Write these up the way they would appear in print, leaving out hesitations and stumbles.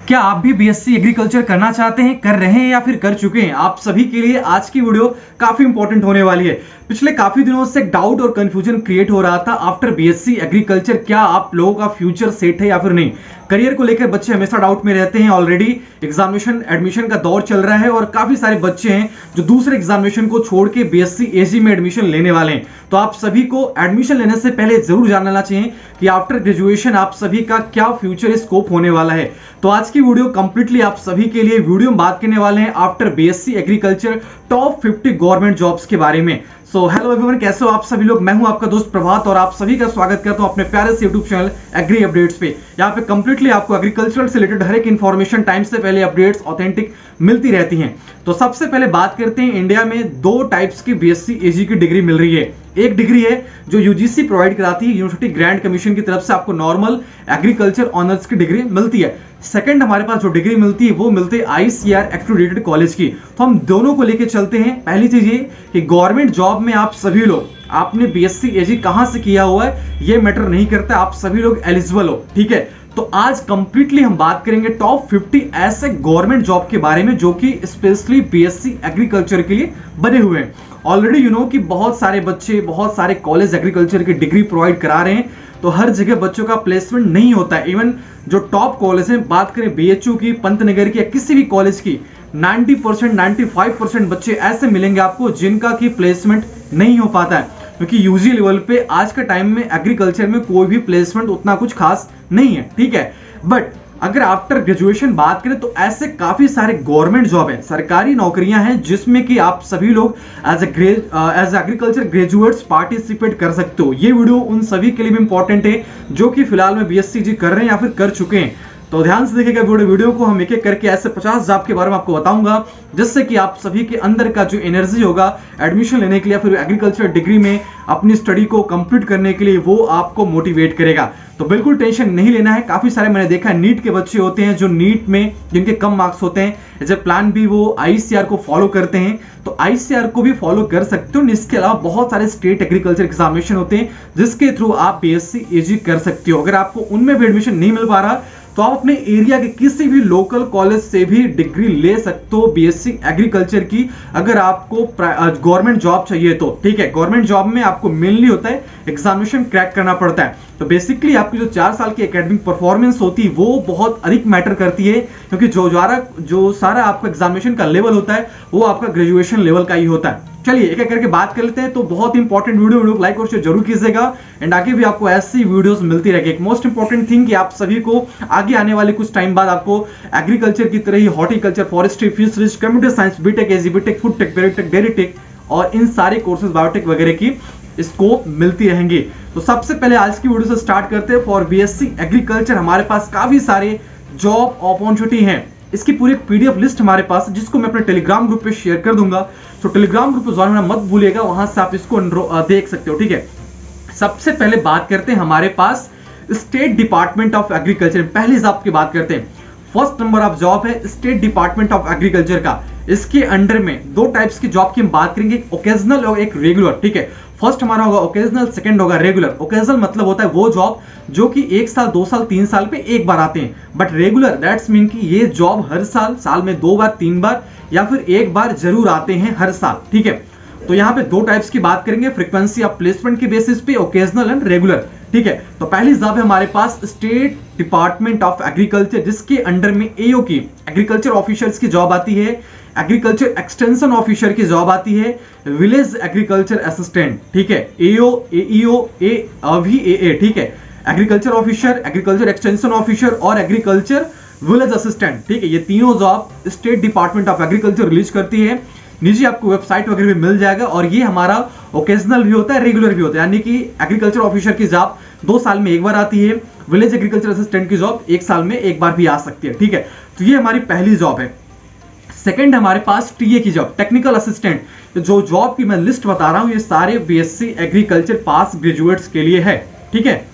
क्या आप भी बीएससी एग्रीकल्चर करना चाहते हैं, कर रहे हैं या फिर कर चुके हैं? आप सभी के लिए आज की वीडियो काफी इंपॉर्टेंट होने वाली है। पिछले काफी दिनों से डाउट और कंफ्यूजन क्रिएट हो रहा था आफ्टर बीएससी एग्रीकल्चर, क्या आप लोगों का फ्यूचर सेट है या फिर नहीं। करियर को लेकर बच्चे हमेशा डाउट में रहते हैं। ऑलरेडी एग्जामिनेशन एडमिशन का दौर चल रहा है और काफी सारे बच्चे हैं जो दूसरे एग्जामिनेशन को छोड़ के बीएससी एजी में एडमिशन लेने वाले हैं। तो आप सभी को एडमिशन लेने से पहले जरूर जान लेना चाहिए कि आफ्टर ग्रेजुएशन आप सभी का क्या फ्यूचर स्कोप होने वाला है। तो आज की वीडियो कंप्लीटली आप सभी के लिए वीडियो में बात करने वाले हैं after BSc agriculture top 50 government jobs के बारे में। सो हेलो एवरीवन, कैसे हो आप सभी लोग? मैं हूं आपका दोस्त प्रभात और आप सभी का स्वागत करता हूं अपने प्यारे से यूट्यूब चैनल एग्री अपडेट्स पे। यहाँ पे कंप्लीटली आपको एग्रीकल्चर से रिलेटेड हर एक इन्फॉर्मेशन टाइम से पहले अपडेट्स ऑथेंटिक मिलती रहती हैं। तो सबसे पहले बात करते हैं, इंडिया में दो टाइप्स की बीएससी एजी की डिग्री मिल रही है। एक डिग्री है जो यूजीसी प्रोवाइड कराती है, यूनिवर्सिटी ग्रांट कमीशन की तरफ से आपको नॉर्मल एग्रीकल्चर ऑनर्स की डिग्री मिलती है। सेकंड हमारे पास जो डिग्री मिलती है वो मिलती है आईसीआर एक्रेडिटेड कॉलेज की। तो हम दोनों को लेके चलते हैं। पहली चीज ये कि गवर्नमेंट जॉब में आप सभी लोग, आपने बीएससी एजी कहां से किया हुआ है ये मैटर नहीं करता, आप सभी लोग एलिजिबल हो, ठीक है। तो आज कंप्लीटली हम बात करेंगे टॉप 50 ऐसे गवर्नमेंट जॉब के बारे में जो कि स्पेशली बीएससी एग्रीकल्चर के लिए बने हुए हैं। ऑलरेडी यू नो कि बहुत सारे बच्चे, बहुत सारे कॉलेज एग्रीकल्चर की डिग्री प्रोवाइड करा रहे हैं, तो हर जगह बच्चों का प्लेसमेंट नहीं होता है। इवन जो टॉप कॉलेज है, बात करें बीएचयू की, पंतनगर की या किसी भी कॉलेज की, 90% 95% बच्चे ऐसे मिलेंगे आपको जिनका की प्लेसमेंट नहीं हो पाता है, क्योंकि यूजी लेवल पे आज के टाइम में एग्रीकल्चर में कोई भी प्लेसमेंट उतना कुछ खास नहीं है, ठीक है। बट अगर आफ्टर ग्रेजुएशन बात करें तो ऐसे काफी सारे गवर्नमेंट जॉब है, सरकारी नौकरियां हैं जिसमें कि आप सभी लोग एज एग्रीकल्चर ग्रेजुएट्स पार्टिसिपेट कर सकते हो। ये वीडियो उन सभी के लिए भी इंपॉर्टेंट है जो कि फिलहाल में बीएससी जी कर रहे हैं या फिर कर चुके हैं। तो ध्यान से देखिएगा वीडियो को, हम एक एक करके ऐसे 50 जॉब के बारे में आपको बताऊंगा जिससे कि आप सभी के अंदर का जो एनर्जी होगा एडमिशन लेने के लिए, फिर एग्रीकल्चर डिग्री में अपनी स्टडी को कंप्लीट करने के लिए, वो आपको मोटिवेट करेगा। तो बिल्कुल टेंशन नहीं लेना है। काफी सारे मैंने देखा है नीट के बच्चे होते हैं जो नीट में जिनके कम मार्क्स होते हैं, एज ए प्लान भी वो आईसीआर को फॉलो करते हैं, तो आईसीआर को भी फॉलो कर सकते हो। इसके अलावा बहुत सारे स्टेट एग्रीकल्चर एग्जामिनेशन होते हैं जिसके थ्रू आप बीएससी एजी कर सकते हो। अगर आपको उनमें भी एडमिशन नहीं मिल पा रहा तो आप अपने एरिया के किसी भी लोकल कॉलेज से भी डिग्री ले सकते हो बीएससी एग्रीकल्चर की, अगर आपको गवर्नमेंट जॉब चाहिए तो, ठीक है। गवर्नमेंट जॉब में आपको मेनली होता है एग्जामिनेशन क्रैक करना पड़ता है, तो बेसिकली आपकी जो 4 साल की एकेडमिक परफॉर्मेंस होती है वो बहुत अधिक मैटर करती है, क्योंकि जो सारा आपका एग्जामिनेशन का लेवल होता है वो आपका ग्रेजुएशन लेवल का ही होता है। चलिए एक एक करके बात कर लेते हैं। तो बहुत इंपॉर्टेंट वीडियो को लाइक और शेयर जरूर कीजिएगा एंड आगे भी आपको ऐसी वीडियोस मिलती रहेगी। एक मोस्ट इंपॉर्टेंट थिंग कि आप सभी को आगे आने वाले कुछ टाइम बाद आपको एग्रीकल्चर की तरह ही horticulture, forestry, fisheries, computer science, BTech, AG, BTech, food tech, पेरीटेक, डेयरी टेक और इन सारे कोर्सेज, बायोटेक वगैरह की स्कोप मिलती रहेंगी। तो सबसे पहले आज की वीडियो से स्टार्ट करते हैं। फॉर बीएससी एग्रीकल्चर हमारे पास काफी सारे जॉब अपॉर्चुनिटी हैं। इसकी पूरी पीडीएफ लिस्ट हमारे पास है जिसको मैं अपने टेलीग्राम ग्रुप पे शेयर कर दूंगा, तो टेलीग्राम ग्रुप पे ज्वाइन होना मत भूलिएगा, वहां से आप इसको देख सकते हो, ठीक है। सबसे पहले बात करते हैं हमारे पास स्टेट डिपार्टमेंट ऑफ एग्रीकल्चर, पहली जॉब की बात करते हैं। फर्स्ट नंबर ऑफ जॉब है स्टेट डिपार्टमेंट ऑफ एग्रीकल्चर का। इसके अंडर में दो टाइप्स की जॉब की हम बात करेंगे, ओकेजनल और एक रेगुलर, ठीक है। फर्स्ट हमारा होगा ओकेजनल, सेकंड होगा रेगुलर। ओकेजनल मतलब होता है वो जॉब जो कि 1 साल, 2 साल, 3 साल पे एक बार आते हैं, बट रेगुलर दैट्स मीन कि ये जॉब हर साल, साल में 2 बार, 3 बार या फिर एक बार जरूर आते हैं हर साल, ठीक है। तो यहाँ पे दो टाइप्स की बात करेंगे, फ्रीक्वेंसी ऑफ प्लेसमेंट के बेसिस पे, ओकेजनल एंड रेगुलर, ठीक है। तो पहली जॉब है हमारे पास स्टेट डिपार्टमेंट ऑफ एग्रीकल्चर, जिसके अंडर में एओ की, एग्रीकल्चर ऑफिसर्स की जॉब आती है, एग्रीकल्चर एक्सटेंशन ऑफिसर की जॉब आती है, विलेज एग्रीकल्चर असिस्टेंट, ठीक है। एओ, एईओ, एवीएए, ठीक है। Agriculture officer, agriculture extension officer और एग्रीकल्चर विलेज असिस्टेंट, ठीक है। ये तीनों job state department of agriculture release करती है। नीचे आपको वेबसाइट वगैरह भी मिल जाएगा, और ये हमारा ओकेजनल भी होता है, रेगुलर भी होता है, यानी कि एग्रीकल्चर ऑफिसर की जॉब 2 साल में एक बार आती है, विलेज एग्रीकल्चर असिस्टेंट की जॉब 1 साल में एक बार भी आ सकती है, ठीक है। तो ये हमारी पहली जॉब है। सेकंड हमारे पास टीए की जॉब, टेक्निकल असिस्टेंट। तो जो जॉब की मैं लिस्ट बता रहा हूं ये सारे बीएससी एग्रीकल्चर पास ग्रेजुएट्स के लिए है, ठीक है।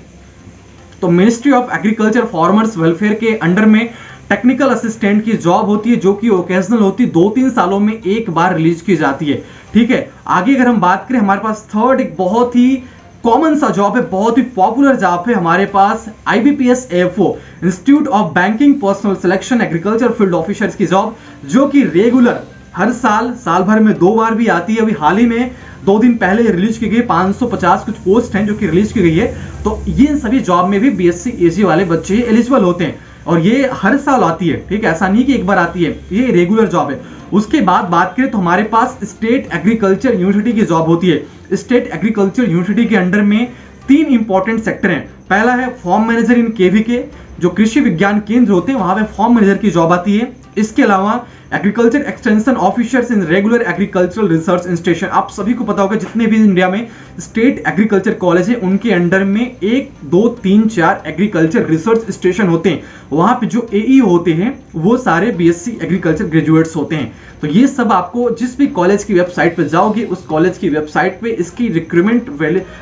तो ministry of agriculture farmers welfare के अंडर में टेक्निकल असिस्टेंट की जॉब होती है, जो कि ओकेजनल होती है, 2-3 सालों में एक बार रिलीज की जाती है, ठीक है। आगे अगर हम बात करें, हमारे पास थर्ड एक बहुत ही कॉमन सा जॉब है, बहुत ही पॉपुलर जॉब है हमारे पास IBPS AFO institute of banking personal selection agriculture field officers की जॉब, जो कि रेगुलर हर साल भर में 2 बार भी आती है। अभी हाल ही में 2 दिन पहले रिलीज की गई 550 कुछ पोस्ट हैं जो कि रिलीज की गई है। तो ये सभी जॉब में भी BSc AG वाले बच्चे एलिजिबल होते हैं और ये हर साल आती है, ठीक है, ऐसा नहीं कि एक बार आती है, ये रेगुलर जॉब है। उसके बाद बात करें तो हमारे पास स्टेट एग्रीकल्चर यूनिवर्सिटी की जॉब होती है। स्टेट एग्रीकल्चर यूनिवर्सिटी के अंडर में 3 इंपॉर्टेंट सेक्टर हैं। पहला है फॉर्म मैनेजर इन KVK, जो कृषि विज्ञान केंद्र होते हैं वहां पे फॉर्म मैनेजर की जॉब आती है। इसके अलावा agriculture extension officers in regular agricultural research institution, आप सभी को पता होगा जितने भी इंडिया में स्टेट एग्रीकल्चर कॉलेज है उनके अंडर में 1, 2, 3, 4 एग्रीकल्चर रिसर्च स्टेशन होते हैं। वहां पे जो AE होते हैं वो सारे BSc एग्रीकल्चर ग्रेजुएट्स होते हैं। तो ये सब आपको जिस भी कॉलेज की वेबसाइट पे जाओगे उस कॉलेज की वेबसाइट पे इसकी रिक्रूटमेंट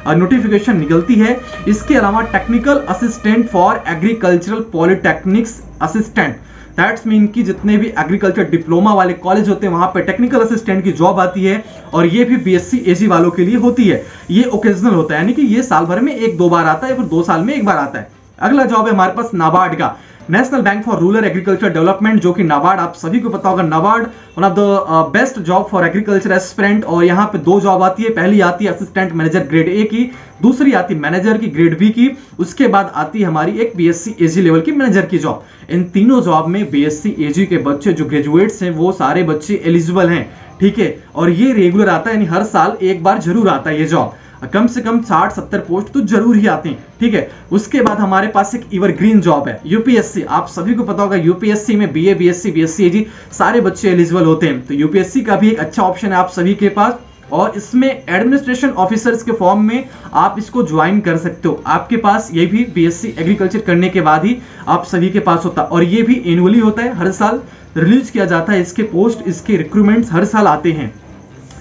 नोटिफिकेशन निकलती है। इसके अलावा technical assistant for agricultural polytechnics assistant, that's mean कि जितने भी एग्रीकल्चर डिप्लोमा वाले कॉलेज होते हैं वहां पे टेक्निकल असिस्टेंट की जॉब आती है और ये भी BSc AG वालों के लिए होती है। ये ओकेजनल होता है, यानी कि ये साल भर में 1-2 बार आता है या फिर 2 साल में 1 बार आता है। अगला जॉब है हमारे पास नाबार्ड का, national bank for rural agriculture development, जो कि नाबार्ड आप सभी को पता होगा। NABARD one of the best job for agriculture aspirant, और यहाँ पे 2 जॉब आती है। पहली आती है असिस्टेंट मैनेजर ग्रेड A की, दूसरी आती है मैनेजर की ग्रेड B की। उसके बाद आती है हमारी एक BSc AG लेवल की मैनेजर की जॉब। इन तीनों जॉब में BSc AG के बच्चे जो ग्रेजुएट्स हैं वो सारे बच्चे एलिजिबल हैं, ठीक है। और ये रेगुलर आता है, यानी हर साल 1 बार जरूर आता है ये जॉब। कम से कम 60-70 पोस्ट तो जरूर ही आती हैं, ठीक है। उसके बाद हमारे पास एक एवरग्रीन जॉब है UPSC, आप सभी को पता होगा UPSC में BA BSc BSc AG सारे बच्चे एलिजिबल होते हैं। तो UPSC का भी एक अच्छा ऑप्शन है आप सभी के पास, और इसमें एडमिनिस्ट्रेशन ऑफिसर्स के फॉर्म में आप इसको ज्वाइन कर सकते हो। आपके पास ये भी BSc एग्रीकल्चर करने के बाद ही आप सभी के पास होता है, और ये भी एनुअली होता है, हर साल रिलीज किया जाता है। इसके पोस्ट, इसके रिक्रूटमेंट्स हर साल आते हैं,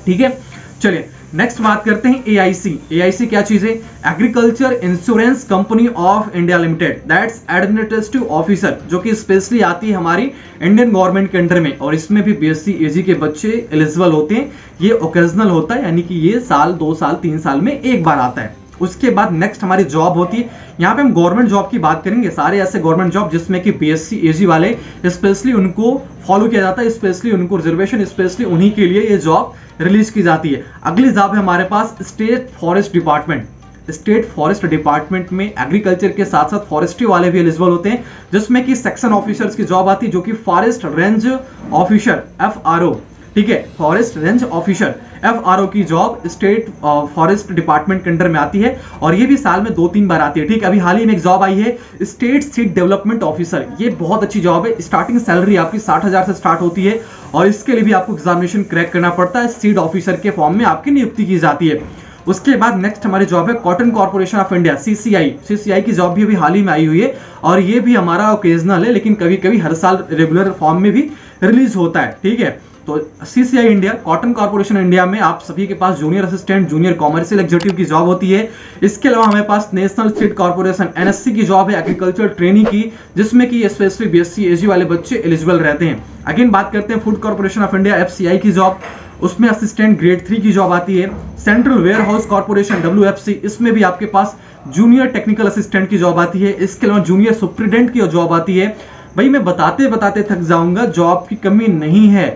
ठीक है। चलिए नेक्स्ट बात करते हैं AIC क्या चीज है? Agriculture insurance company of India limited, that's administrative officer, जो कि स्पेशली आती है हमारी इंडियन गवर्नमेंट के अंडर में, और इसमें भी BSc AG के बच्चे एलिजिबल होते हैं। ये ओकेजनल होता है, यानी कि ये साल 2 साल 3 साल में 1 बार आता है। उसके बाद नेक्स्ट हमारी जॉब होती है, यहाँ पे हम गवर्नमेंट जॉब की बात करेंगे, सारे ऐसे गवर्नमेंट जॉब जिसमें कि BSc AG वाले स्पेशली उनको फॉलो किया जाता है, स्पेशली उनको रिजर्वेशन, स्पेशली उन्हीं के लिए ये जॉब रिलीज की जाती है। अगली जॉब है हमारे पास state forest department. State forest department में एग्रीकल्चर के साथ साथ फॉरेस्ट्री वाले भी एलिजिबल होते हैं, जिसमें कि सेक्शन ऑफिसर्स की जॉब आती है, जो कि फॉरेस्ट रेंज ऑफिसर FRO, ठीक है, फॉरेस्ट रेंज ऑफिसर FRO की जॉब स्टेट फॉरेस्ट डिपार्टमेंट के अंडर में आती है, और ये भी साल में 2-3 बार आती है, ठीक है। अभी हाल ही में एक जॉब आई है स्टेट सीड डेवलपमेंट ऑफिसर, ये बहुत अच्छी जॉब है। स्टार्टिंग सैलरी आपकी 60,000 से स्टार्ट होती है, और इसके लिए भी आपको एग्जामिनेशन क्रैक करना पड़ता है। सीड ऑफिसर के फॉर्म में आपकी नियुक्ति की जाती है। उसके बाद नेक्स्ट हमारी जॉब है cotton corporation of India CCI की जॉब भी अभी हाल ही में आई हुई है, और ये भी हमारा ओकेजनल है, लेकिन कभी कभी हर साल रेगुलर फॉर्म में भी रिलीज होता है, ठीक है। तो CCI India, cotton corporation India में आप सभी के पास junior assistant, junior commercial executive की जॉब होती है। इसके अलावा हमारे पास नेशनल सीड कॉर्पोरेशन NSC की जॉब है एग्रीकल्चर ट्रेनिंग की, जिसमें कि स्पेशली BSc AG वाले बच्चे एलिजिबल रहते हैं। अगेन बात करते हैं food corporation of India FCI की जॉब, उसमें असिस्टेंट ग्रेड 3 की जॉब आती है। Central warehouse corporation WFC, इसमें भी आपके पास जूनियर टेक्निकल असिस्टेंट की जॉब आती है। इसके अलावा जूनियर सुप्रिटेंडेंट की जॉब आती है। भाई मैं बताते बताते थक जाऊंगा, जॉब की कमी नहीं है,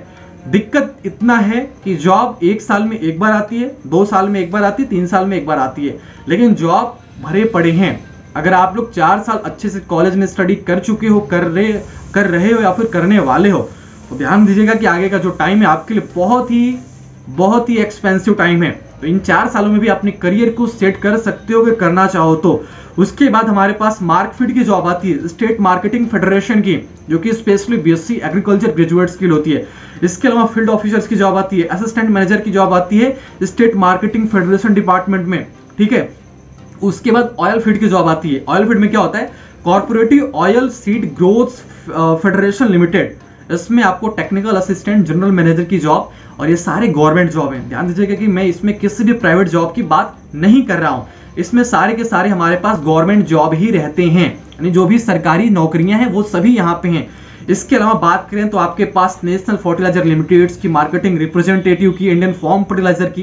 दिक्कत इतना है कि जॉब 1 साल में 1 बार आती है, 2 साल में 1 बार आती है, 3 साल में 1 बार आती है, लेकिन जॉब भरे पड़े हैं। अगर आप लोग 4 साल अच्छे से कॉलेज में स्टडी कर चुके हो, कर रहे हो या फिर करने वाले हो, तो ध्यान दीजिएगा कि आगे का जो टाइम है आपके लिए बहुत ही एक्सपेंसिव टाइम है। तो इन 4 सालों में भी अपने करियर को सेट कर सकते हो अगर करना चाहो तो। उसके बाद हमारे पास मार्कफीड की जॉब आती है स्टेट मार्केटिंग फेडरेशन की, जो कि स्पेशली BSc एग्रीकल्चर ग्रेजुएट्स के लिए होती है। इसके अलावा फील्ड ऑफिसर्स की जॉब आती है, असिस्टेंट मैनेजर की जॉब आती है स्टेट मार्केटिंग फेडरेशन डिपार्टमेंट में, ठीक है। उसके बाद ऑयल फीड की जॉब आती है। ऑयल फीड में क्या होता है? Corporative oil seed growth federation limited, इसमें आपको टेक्निकल असिस्टेंट, जनरल मैनेजर की जॉब, और ये सारे गवर्नमेंट जॉब हैं। ध्यान दीजिएगा कि मैं इसमें किसी भी प्राइवेट जॉब की बात नहीं कर रहा हूं, इसमें सारे के सारे हमारे पास गवर्नमेंट जॉब ही रहते हैं, यानी जो भी सरकारी नौकरियां हैं वो सभी यहाँ पे हैं। इसके अलावा बात करें तो आपके पास नेशनल फर्टिलाइजर लिमिटेड की मार्केटिंग रिप्रेजेंटेटिव की, इंडियन फार्म फर्टिलाइजर की,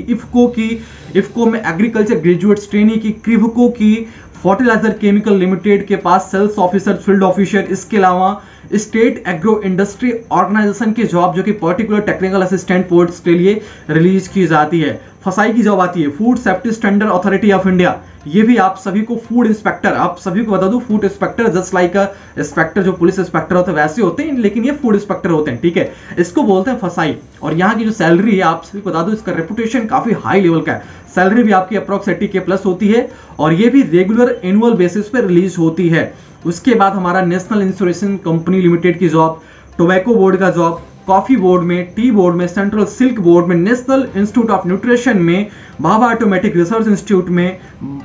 इफ्को में एग्रीकल्चर ग्रेजुएट्स ट्रेनी की, क्रिवको की, फर्टिलाइजर केमिकल लिमिटेड के पास सेल्स ऑफिसर, फील्ड ऑफिसर, इसके अलावा स्टेट एग्रो इंडस्ट्री ऑर्गेनाइजेशन की जॉब जो कि पर्टिकुलर टेक्निकल असिस्टेंट पोस्ट के लिए रिलीज की जाती है। फसाई की जॉब आती है food safety standard authority of India, ये भी आप सभी को फूड इंस्पेक्टर, आप सभी को बता दूं food inspector just like inspector जो पुलिस इंस्पेक्टर होते हैं वैसे होते हैं, लेकिन ये फूड इंस्पेक्टर होते हैं, ठीक है। इसको बोलते हैं फसाई। और यहाँ की जो सैलरी है आप सभी को बता दूं, इसका रेपुटेशन काफी हाई लेवल का है, सैलरी भी आपकी अप्रॉक्स 80K प्लस होती है और ये भी रेगुलर एनुअल बेसिस पे रिलीज होती है। उसके बाद हमारा नेशनल इंश्योरेंस कंपनी लिमिटेड की जॉब, टोबैको बोर्ड का जॉब, कॉफी बोर्ड में, टी बोर्ड में, सेंट्रल सिल्क बोर्ड में, नेशनल इंस्टीट्यूट ऑफ न्यूट्रिशन में, भाभा ऑटोमेटिक रिसर्च इंस्टीट्यूट में,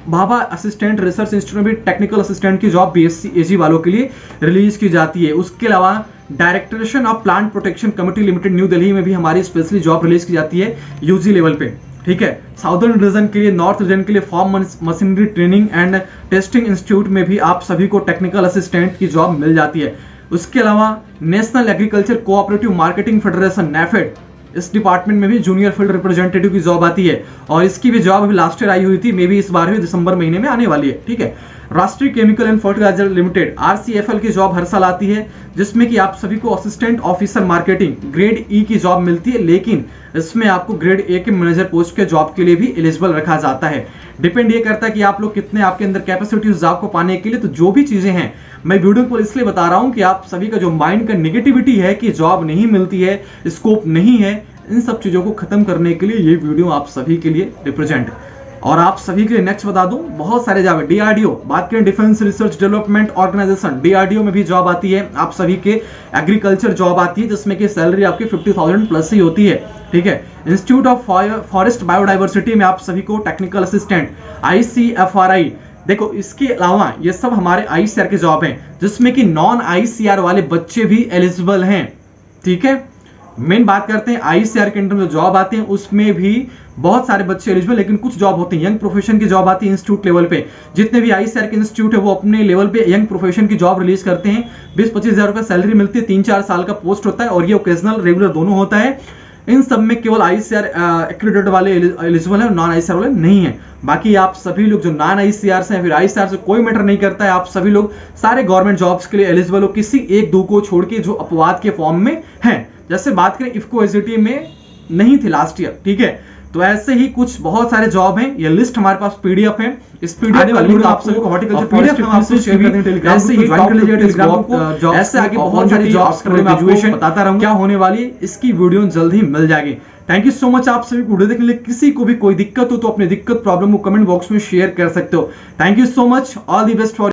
भाभा असिस्टेंट रिसर्च इंस्टीट्यूट में भी टेक्निकल असिस्टेंट की जॉब BSc AG वालों के लिए रिलीज की जाती है। उसके अलावा directorate of plant protection committee limited new Delhi में भी हमारी स्पेशली जॉब रिलीज की जाती है UG लेवल पे, ठीक है। साउदर्न रीजन के लिए, नॉर्थ रीजन के लिए farm machinery training and testing institute में भी आप सभी को टेक्निकल असिस्टेंट की जॉब मिल जाती है। उसके अलावा national agriculture cooperative marketing federation NAFED, इस डिपार्टमेंट में भी जूनियर फील्ड रिप्रेजेंटेटिव की जॉब आती है और इसकी भी जॉब अभी लास्ट ईयर आई हुई थी, मे बी इस बार भी दिसंबर महीने में आने वाली है, ठीक है। Rashtriya chemical and fertiliser limited RCFL की जॉब हर साल आती है, जिसमें कि आप सभी को assistant officer marketing grade E की जॉब मिलती है, लेकिन इसमें आपको ग्रेड A के मैनेजर पोस्ट के जॉब के लिए भी एलिजिबल रखा जाता है। डिपेंड ये करता है कि आप लोग कितने आपके अंदर कैपेसिटी उस जॉब को पाने के लिए। तो जो भी चीजें हैं मैं वीडियो को इसलिए बता रहा हूं कि आप सभी का जो माइंड का नेगेटिविटी है कि जॉब नहीं मिलती है, स्कोप नहीं है, इन सब चीजों को खत्म करने के लिए ये वीडियो आप सभी के लिए रिप्रेजेंट। और आप सभी के लिए नेक्स्ट बता दूं, बहुत सारे जॉब है। DRDO, बात करें defence research development organisation, DRDO में भी जॉब आती है, आप सभी के एग्रीकल्चर जॉब आती है जिसमें कि सैलरी आपकी 50,000 प्लस ही होती है, ठीक है। इंस्टीट्यूट ऑफ फॉरेस्ट बायोडाइवर्सिटी में आप सभी को टेक्निकल असिस्टेंट ICFRI, देखो इसके अलावा ये सब हमारे ICR के जॉब हैं जिसमें कि नॉन ICR वाले बच्चे भी एलिजिबल हैं, ठीक है। मेन बात करते हैं ICR के अंडर में जो जॉब आते हैं उसमें भी बहुत सारे बच्चे एलिजिबल, लेकिन कुछ जॉब होती है यंग प्रोफेशन की जॉब आती है इंस्टीट्यूट लेवल पे। जितने भी ICR के इंस्टीट्यूट है वो अपने लेवल पे यंग प्रोफेशन की जॉब रिलीज करते हैं, 20-25 हजार रुपए सैलरी मिलती है, 3-4 साल का पोस्ट होता है और ये ओकेजनल रेगुलर दोनों होता है। इन सब में केवल ICR एक्रेडिटेड वाले एलिजिबल है, नॉन ICR वाले नहीं है। बाकी आप सभी लोग जो नॉन ICR से फिर ICR से कोई मैटर नहीं करता है, आप सभी लोग सारे गवर्नमेंट जॉब्स के लिए एलिजिबल हो, किसी एक दो को छोड़ के जो अपवाद के फॉर्म में है। जैसे बात करें इफ्को एसडीटी में नहीं थी लास्ट ईयर, ठीक है। तो ऐसे ही कुछ बहुत सारे जॉब हैं, ये लिस्ट हमारे पास PDF है, इस PDF का लिंक आप सभी को हॉर्टिकल्चर PDF हम आपको शेयर कर देंगे टेलीग्राम, ऐसे ही ज्वाइन कर लीजिए टेलीग्राम को। ऐसे आगे बहुत सारी जॉब्स के बारे में आपको बताता रहूंगा क्या होने वाली है, इसकी वीडियो जल्द ही मिल जाएगी। थैंक यू सो मच आप सभी वीडियो देखने के लिए। किसी को भी कोई दिक्कत हो तो अपनी दिक्कत प्रॉब्लम को कमेंट बॉक्स में शेयर कर सकते हो। Thank you so much, all the best for